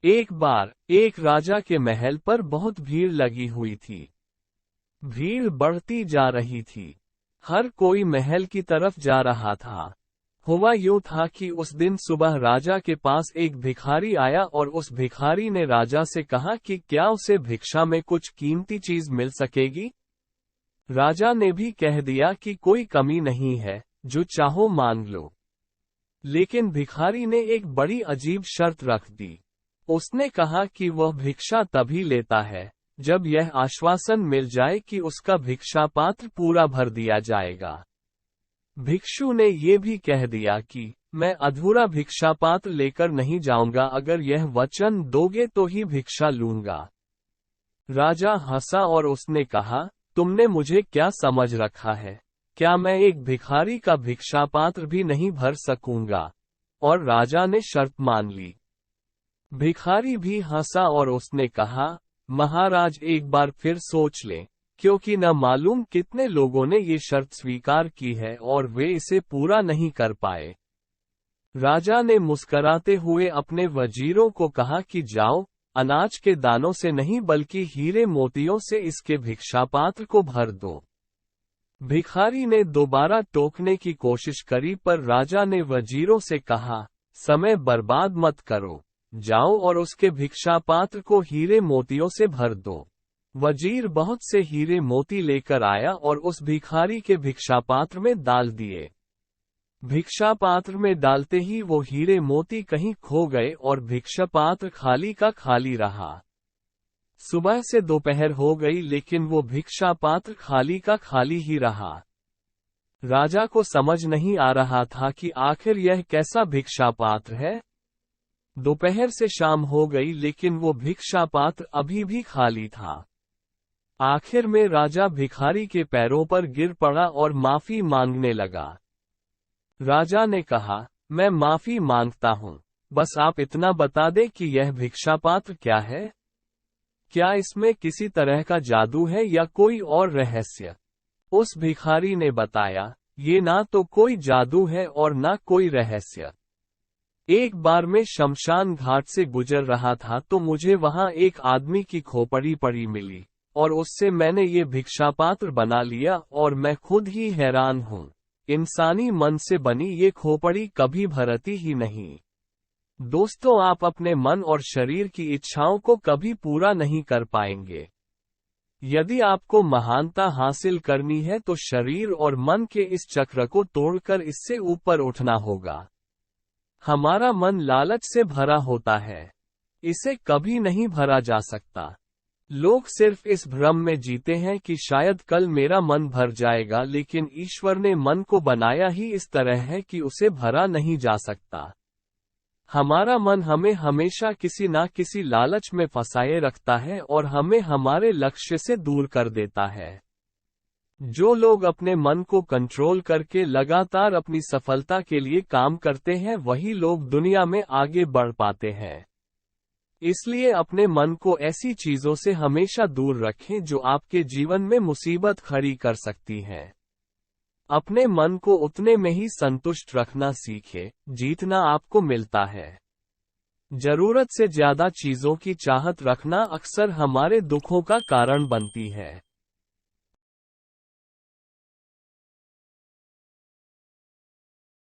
एक बार एक राजा के महल पर बहुत भीड़ लगी हुई थी। भीड़ बढ़ती जा रही थी। हर कोई महल की तरफ जा रहा था। हुआ यूं था कि उस दिन सुबह राजा के पास एक भिखारी आया और उस भिखारी ने राजा से कहा कि क्या उसे भिक्षा में कुछ कीमती चीज मिल सकेगी। राजा ने भी कह दिया कि कोई कमी नहीं है, जो चाहो मांग लो। लेकिन भिखारी ने एक बड़ी अजीब शर्त रख दी। उसने कहा कि वह भिक्षा तभी लेता है जब यह आश्वासन मिल जाए कि उसका भिक्षा पात्र पूरा भर दिया जाएगा। भिक्षु ने ये भी कह दिया कि मैं अधूरा भिक्षा पात्र लेकर नहीं जाऊंगा, अगर यह वचन दोगे तो ही भिक्षा लूंगा। राजा हंसा और उसने कहा, तुमने मुझे क्या समझ रखा है? क्या मैं एक भिखारी का भिक्षा पात्र भी नहीं भर सकूंगा? और राजा ने शर्त मान ली। भिखारी भी हंसा और उसने कहा, महाराज एक बार फिर सोच लें, क्योंकि न मालूम कितने लोगों ने ये शर्त स्वीकार की है और वे इसे पूरा नहीं कर पाए। राजा ने मुस्कराते हुए अपने वजीरों को कहा कि जाओ, अनाज के दानों से नहीं बल्कि हीरे मोतियों से इसके भिक्षा पात्र को भर दो। भिखारी ने दोबारा टोकने की कोशिश करी, पर राजा ने वजीरों से कहा, समय बर्बाद मत करो, जाओ और उसके भिक्षा पात्र को हीरे मोतियों से भर दो। वजीर बहुत से हीरे मोती लेकर आया और उस भिखारी के भिक्षा पात्र में डाल दिए। भिक्षा पात्र में डालते ही वो हीरे मोती कहीं खो गए और भिक्षा पात्र खाली का खाली रहा। सुबह से दोपहर हो गई, लेकिन वो भिक्षा पात्र खाली का खाली ही रहा। राजा को समझ नहीं आ रहा था कि आखिर यह कैसा भिक्षा पात्र है। दोपहर से शाम हो गई, लेकिन वो भिक्षा पात्र अभी भी खाली था। आखिर में राजा भिखारी के पैरों पर गिर पड़ा और माफी मांगने लगा। राजा ने कहा, मैं माफी मांगता हूँ, बस आप इतना बता दें कि यह भिक्षा पात्र क्या है? क्या इसमें किसी तरह का जादू है या कोई और रहस्य? उस भिखारी ने बताया, ये ना तो कोई जादू है और ना कोई रहस्य। एक बार मैं शमशान घाट से गुजर रहा था तो मुझे वहां एक आदमी की खोपड़ी पड़ी मिली और उससे मैंने ये भिक्षा पात्र बना लिया और मैं खुद ही हैरान हूँ। इंसानी मन से बनी ये खोपड़ी कभी भरती ही नहीं। दोस्तों, आप अपने मन और शरीर की इच्छाओं को कभी पूरा नहीं कर पाएंगे। यदि आपको महानता हासिल करनी है तो शरीर और मन के इस चक्र को तोड़कर इससे ऊपर उठना होगा। हमारा मन लालच से भरा होता है, इसे कभी नहीं भरा जा सकता। लोग सिर्फ इस भ्रम में जीते हैं कि शायद कल मेरा मन भर जाएगा, लेकिन ईश्वर ने मन को बनाया ही इस तरह है कि उसे भरा नहीं जा सकता। हमारा मन हमें हमेशा किसी ना किसी लालच में फंसाए रखता है और हमें हमारे लक्ष्य से दूर कर देता है। जो लोग अपने मन को कंट्रोल करके लगातार अपनी सफलता के लिए काम करते हैं, वही लोग दुनिया में आगे बढ़ पाते हैं। इसलिए अपने मन को ऐसी चीजों से हमेशा दूर रखें जो आपके जीवन में मुसीबत खड़ी कर सकती हैं। अपने मन को उतने में ही संतुष्ट रखना सीखें, जीतना आपको मिलता है। जरूरत से ज्यादा चीजों की चाहत रखना अक्सर हमारे दुखों का कारण बनती है।